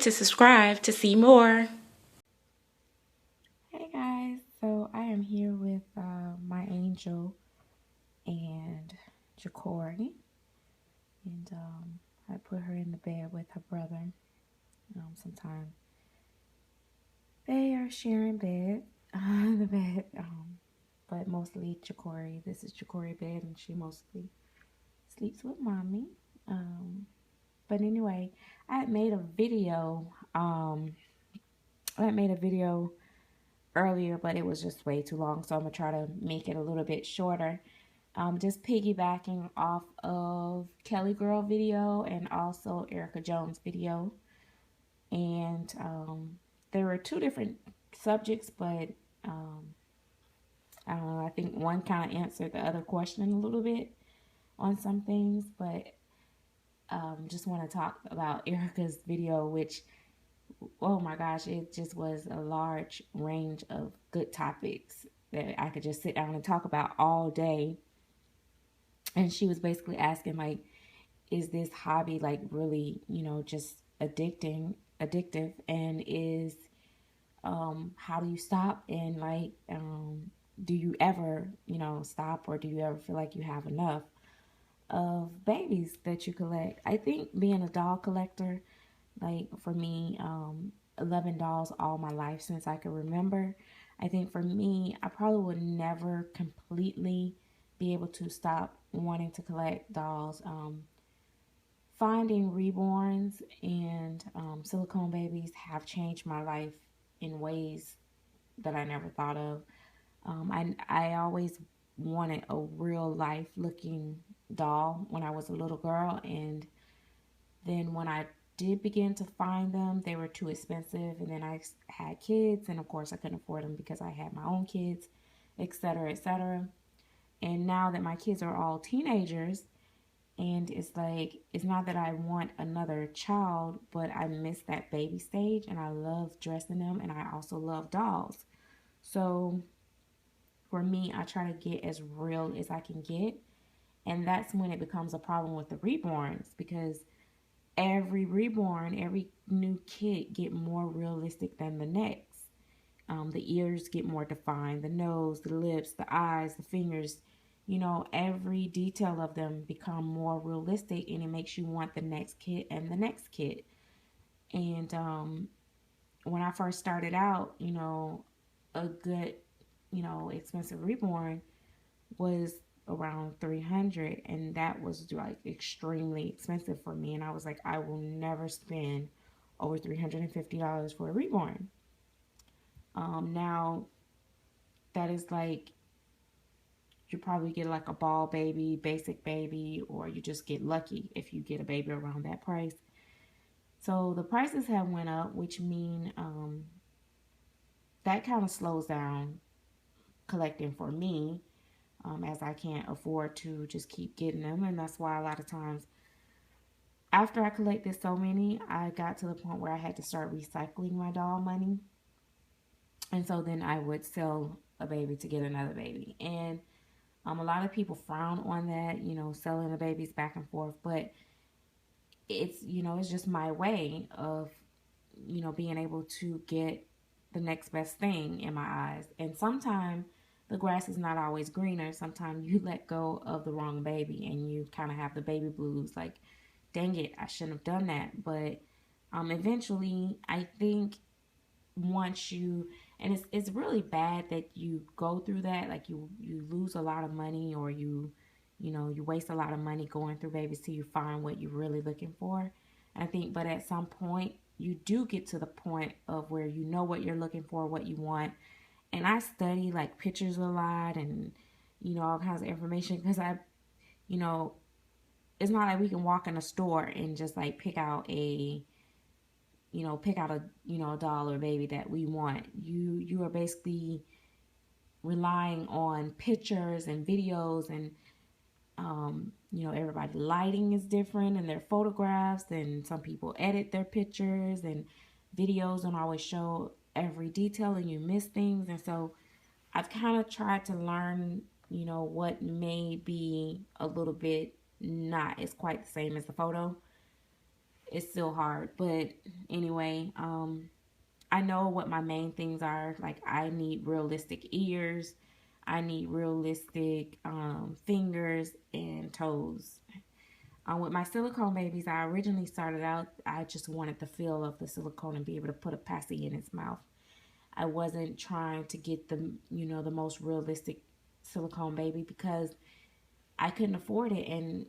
to subscribe to see more. Hey guys, so I am here with my angel and Jacory, and I put her in the bed with her brother. Sometimes they are sharing bed, the bed, but mostly Jacory. This is Jacory bed, and she mostly sleeps with mommy. But anyway, I had made a video. I had made a video earlier, but it was just way too long, so I'm gonna try to make it a little bit shorter. Just piggybacking off of Kelliegirl video and also Erica Jones video, and there were two different subjects, but I don't know. I think one kind of answered the other question a little bit on some things, but just want to talk about Erica's video, which, oh my gosh, it just was a large range of good topics that I could just sit down and talk about all day. And she was basically asking, like, is this hobby like really, just addictive, and is how do you stop, and like do you ever, stop, or do you ever feel like you have enough of babies that you collect? I think being a doll collector, like for me, 11 dolls all my life since I can remember. I think for me, I probably would never completely be able to stop wanting to collect dolls. Finding reborns and silicone babies have changed my life in ways that I never thought of. I always wanted a real life looking doll when I was a little girl, and then when I did begin to find them, they were too expensive. And then I had kids, and of course, I couldn't afford them because I had my own kids, etc., etc. And now that my kids are all teenagers, and it's like, it's not that I want another child, but I miss that baby stage, and I love dressing them, and I also love dolls. So for me, I try to get as real as I can get. And that's when it becomes a problem with the reborns, because every reborn, every new kid get more realistic than the next. The ears get more defined, the nose, the lips, the eyes, the fingers, every detail of them become more realistic, and it makes you want the next kid and the next kid. And when I first started out, a good, expensive reborn was around 300, and that was like extremely expensive for me, and I was like, I will never spend over $350 for a reborn. Now that is like, you probably get like a ball baby, basic baby, or you just get lucky if you get a baby around that price. So the prices have went up, which mean that kind of slows down collecting for me, as I can't afford to just keep getting them. And that's why a lot of times after I collected so many, I got to the point where I had to start recycling my doll money. And so then I would sell a baby to get another baby. And a lot of people frown on that, selling the babies back and forth. But it's just my way of, being able to get the next best thing in my eyes. And sometimes the grass is not always greener. Sometimes you let go of the wrong baby and you kind of have the baby blues, like, dang it, I shouldn't have done that. But eventually, I think once you, and it's really bad that you go through that, like you lose a lot of money, or you waste a lot of money going through babies till you find what you're really looking for. And I think, but at some point, you do get to the point of where you know what you're looking for, what you want. And I study like pictures a lot, and all kinds of information, because you know, it's not like we can walk in a store and just like pick out a a doll or baby that we want. You are basically relying on pictures and videos, and everybody lighting is different in their photographs, and some people edit their pictures, and videos don't always show every detail, and you miss things. And so I've kind of tried to learn, what may be a little bit not as quite the same as the photo. it's still hard. But anyway, I know what my main things are. Like, I need realistic ears, I need realistic fingers and toes. With my silicone babies, I originally started out, I just wanted the feel of the silicone and be able to put a passy in its mouth. I wasn't trying to get the, the most realistic silicone baby because I couldn't afford it. And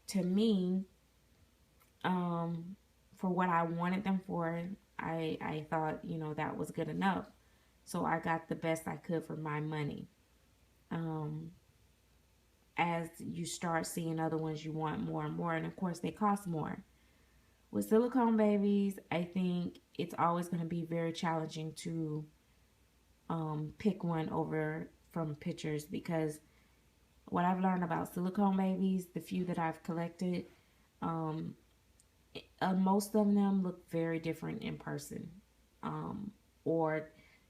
to me, for what I wanted them for, I thought, that was good enough. So I got the best I could for my money. Um, as you start seeing other ones, you want more and more. And of course, they cost more. With silicone babies, I think it's always going to be very challenging to pick one over from pictures, because what I've learned about silicone babies, the few that I've collected, um, most of them look very different in person. Or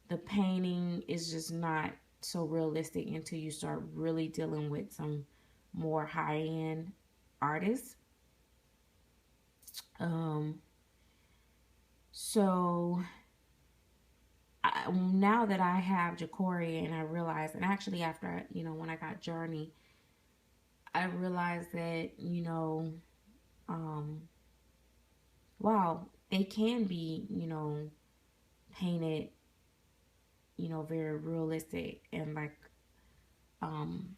the painting is just not so realistic until you start really dealing with some more high end artists. Um, so now that I have Jacory, and I realize, and actually after, when I got Journey, I realized that, um, wow, they can be, painted, very realistic, and like, um,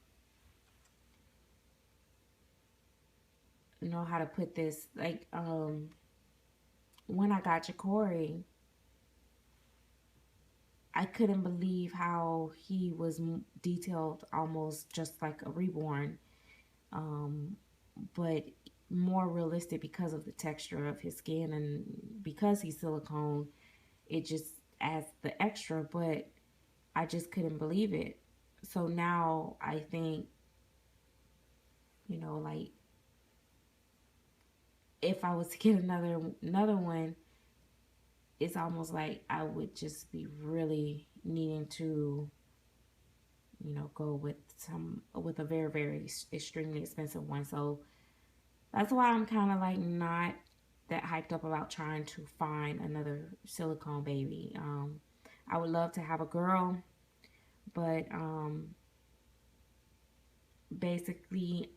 know how to put this, like, when I got Jacory, I couldn't believe how he was detailed almost just like a reborn, um, but more realistic because of the texture of his skin, and because he's silicone, it just adds the extra. But I just couldn't believe it. So now I think, like, if I was to get another one, it's almost like I would just be really needing to, go with a very, very extremely expensive one. So that's why I'm kind of like not that hyped up about trying to find another silicone baby. I would love to have a girl, but basically,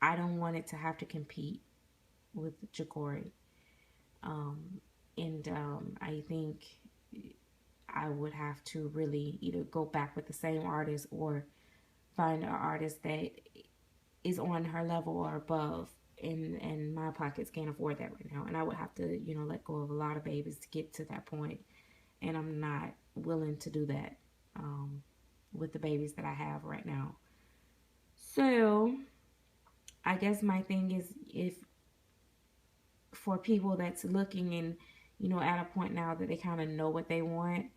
I don't want it to have to compete with Jacory. Um, and I think I would have to really either go back with the same artist or find an artist that is on her level or above. And my pockets can't afford that right now. And I would have to, let go of a lot of babies to get to that point. And I'm not willing to do that with the babies that I have right now. So I guess my thing is, if for people that's looking and, at a point now that they kind of know what they want,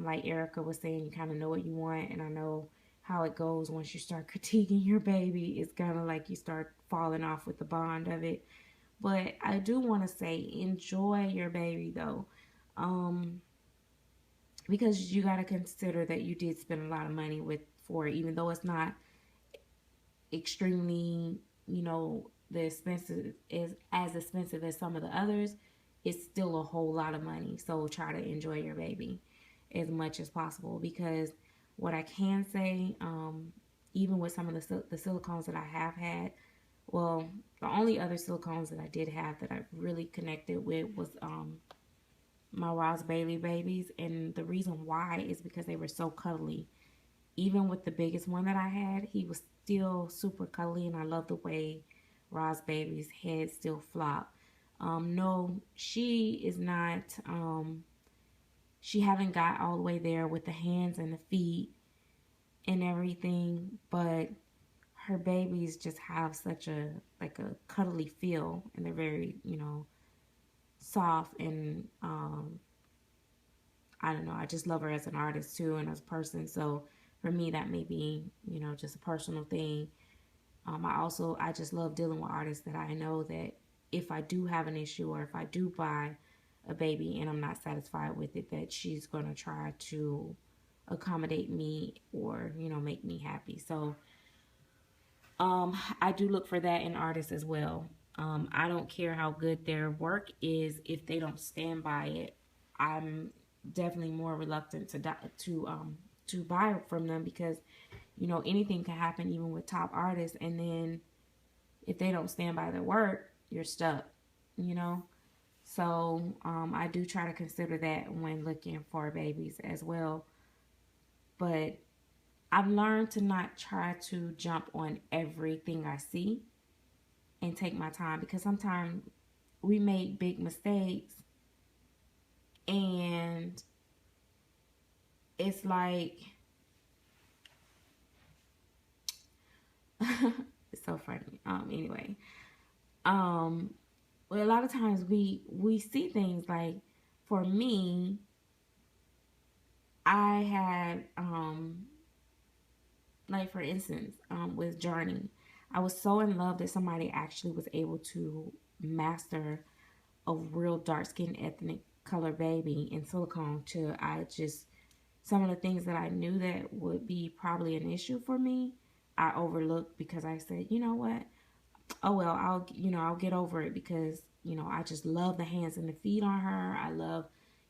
like Erica was saying, you kind of know what you want. And I know how it goes once you start critiquing your baby. It's kind of like you start falling off with the bond of it. But I do want to say, enjoy your baby though. Um, because you got to consider that you did spend a lot of money for it, even though it's not extremely, the expensive is as expensive as some of the others. It's still a whole lot of money. So try to enjoy your baby as much as possible, because what I can say, even with some of the silicones that I have had, well, the only other silicones that I did have that I really connected with was my Ross Bailey babies, and the reason why is because they were so cuddly. Even with the biggest one that I had, he was still super cuddly, and I love the way Ross Baby's head still flop. No, she is not. She haven't got all the way there with the hands and the feet and everything, but her babies just have such a like a cuddly feel, and they're very soft, and I don't know, I just love her as an artist too, and as a person. So for me, that may be just a personal thing. I just love dealing with artists that I know that if I do have an issue, or if I do buy a baby and I'm not satisfied with it, that she's going to try to accommodate me, or make me happy. So I do look for that in artists as well. I don't care how good their work is if they don't stand by it. I'm definitely more reluctant to buy from them because anything can happen even with top artists, and then if they don't stand by their work, you're stuck. You know, so I do try to consider that when looking for babies as well. But I've learned to not try to jump on everything I see and take my time because sometimes we make big mistakes and it's like it's so funny. Anyway, well, a lot of times we see things like, for me, I had like for instance, with Journey, I was so in love that somebody actually was able to master a real dark skinned ethnic color baby in silicone. To I just some of the things that I knew that would be probably an issue for me, I overlooked because I said, you know what? Oh well, I'll get over it because I just love the hands and the feet on her. I love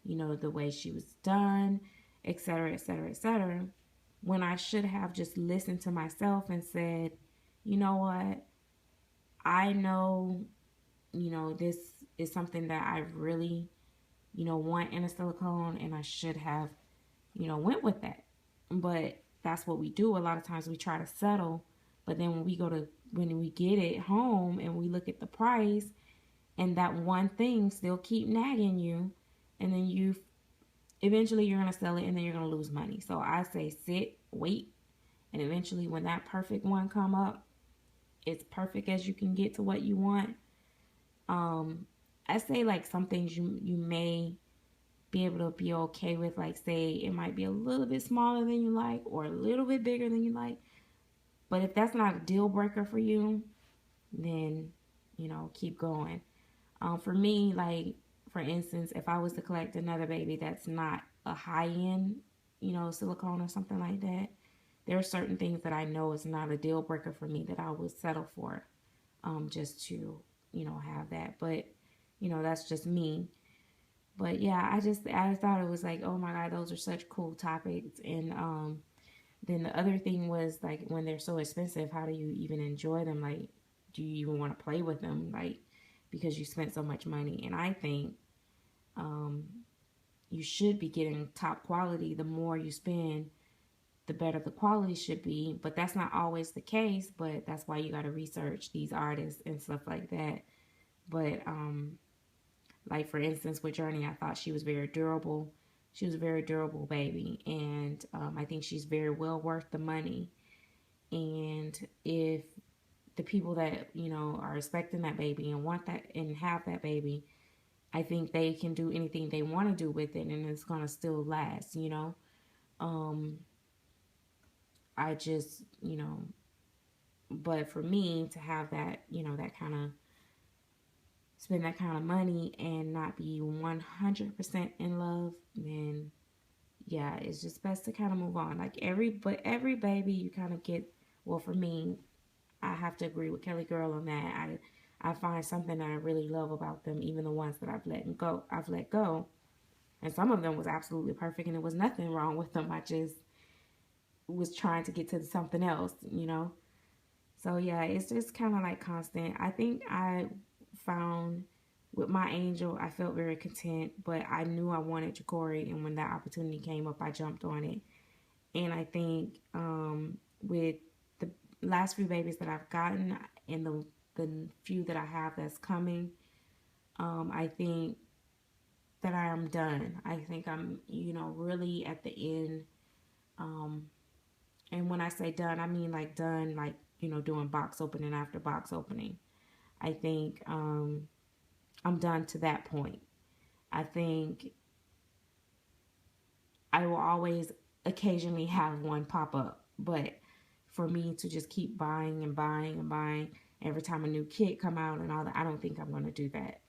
the way she was done, etc., etc., etc. When I should have just listened to myself and said, you know what? I know this is something that I really want in a silicone, and I should have went with that. But that's what we do. A lot of times we try to settle, but then when we get it home and we look at the price, and that one thing still keep nagging you, and then eventually you're gonna sell it, and then you're gonna lose money. So I say sit, wait, and eventually when that perfect one come up, it's perfect as you can get to what you want. I say like some things you may be able to be okay with, like say it might be a little bit smaller than you like or a little bit bigger than you like, but if that's not a deal breaker for you, then keep going. For me, like for instance, if I was to collect another baby that's not a high end silicone or something like that, there are certain things that I know is not a deal breaker for me that I would settle for, just to have that. But that's just me. But yeah, I thought it was like, oh my god, those are such cool topics. And then the other thing was like, when they're so expensive, how do you even enjoy them? Like, do you even want to play with them? Like, because you spent so much money. And I think um, you should be getting top quality. The more you spend, the better the quality should be. But that's not always the case. But that's why you got to research these artists and stuff like that. But like for instance, with Journey, I thought she was very durable. She was a very durable baby, and I think she's very well worth the money. And if the people that are expecting that baby and want that and have that baby, I think they can do anything they want to do with it, and it's gonna still last. Um, I just but for me to have that that kind of spend that kind of money and not be 100% in love, then yeah, it's just best to kind of move on. Like every baby you kind of get. Well, for me, I have to agree with Kelliegirl on that. I find something that I really love about them, even the ones that I've let go, and some of them was absolutely perfect, and there was nothing wrong with them. I just was trying to get to something else. So yeah, it's just kind of like constant. I think I found with my angel, I felt very content, but I knew I wanted Ja'Cory, and when that opportunity came up, I jumped on it. And I think with the last few babies that I've gotten and the few that I have that's coming, I think that I am done. I think I'm really at the end. Um, and when I say done, I mean like done, like doing box opening after box opening. I think I'm done to that point. I think I will always occasionally have one pop up, but for me to just keep buying and buying and buying every time a new kit come out and all that, I don't think I'm going to do that.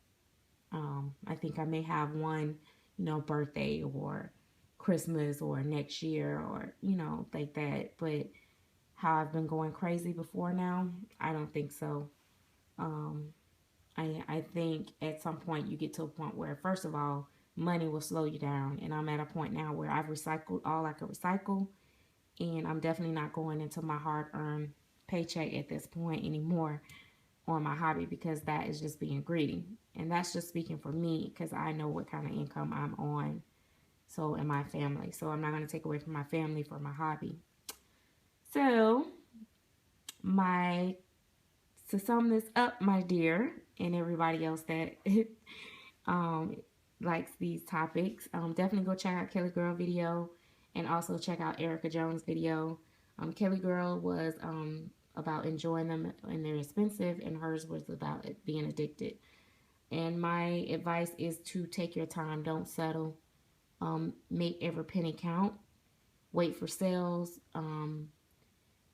I think I may have one, birthday or Christmas or next year or like that. But how I've been going crazy before now, I don't think so. Um, I think at some point you get to a point where, first of all, money will slow you down. And I'm at a point now where I've recycled all I could recycle. And I'm definitely not going into my hard earned paycheck at this point anymore on my hobby, because that is just being greedy. And that's just speaking for me, because I know what kind of income I'm on. So, in my family. So, I'm not going to take away from my family for my hobby. So, my to sum this up, my dear, and everybody else that um, likes these topics, definitely go check out Kelliegirl video, and also check out Erica Jones video. Kelliegirl was about enjoying them and they're expensive, and hers was about it being addicted. And my advice is to take your time, don't settle. Make every penny count. Wait for sales.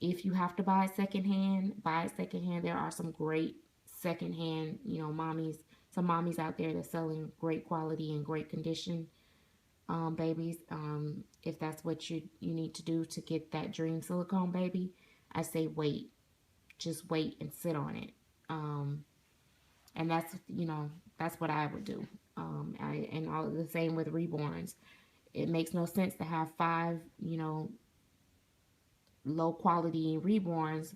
If you have to buy it secondhand, buy it secondhand. There are some great secondhand, mommies, some mommies out there that's selling great quality and great condition babies. If that's what you need to do to get that dream silicone baby, I say wait. Just wait and sit on it. And that's what I would do. And all the same with reborns. It makes no sense to have five, low quality reborns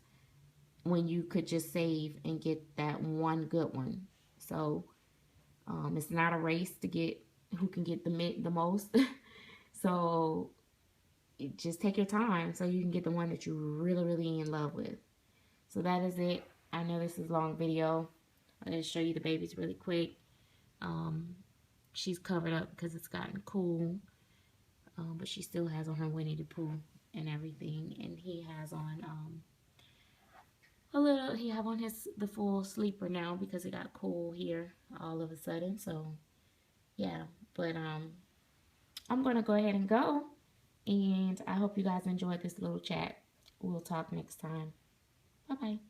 when you could just save and get that one good one. So it's not a race to get who can get the most. So just take your time so you can get the one that you're really, really in love with. So that is it. I know this is a long video. I'll just show you the babies really quick. She's covered up because it's gotten cool. But she still has on her Winnie the Pooh and everything. And he has on he have on the full sleeper now because it got cool here all of a sudden. So yeah, but I'm gonna go ahead and go, and I hope you guys enjoyed this little chat. We'll talk next time. Bye bye.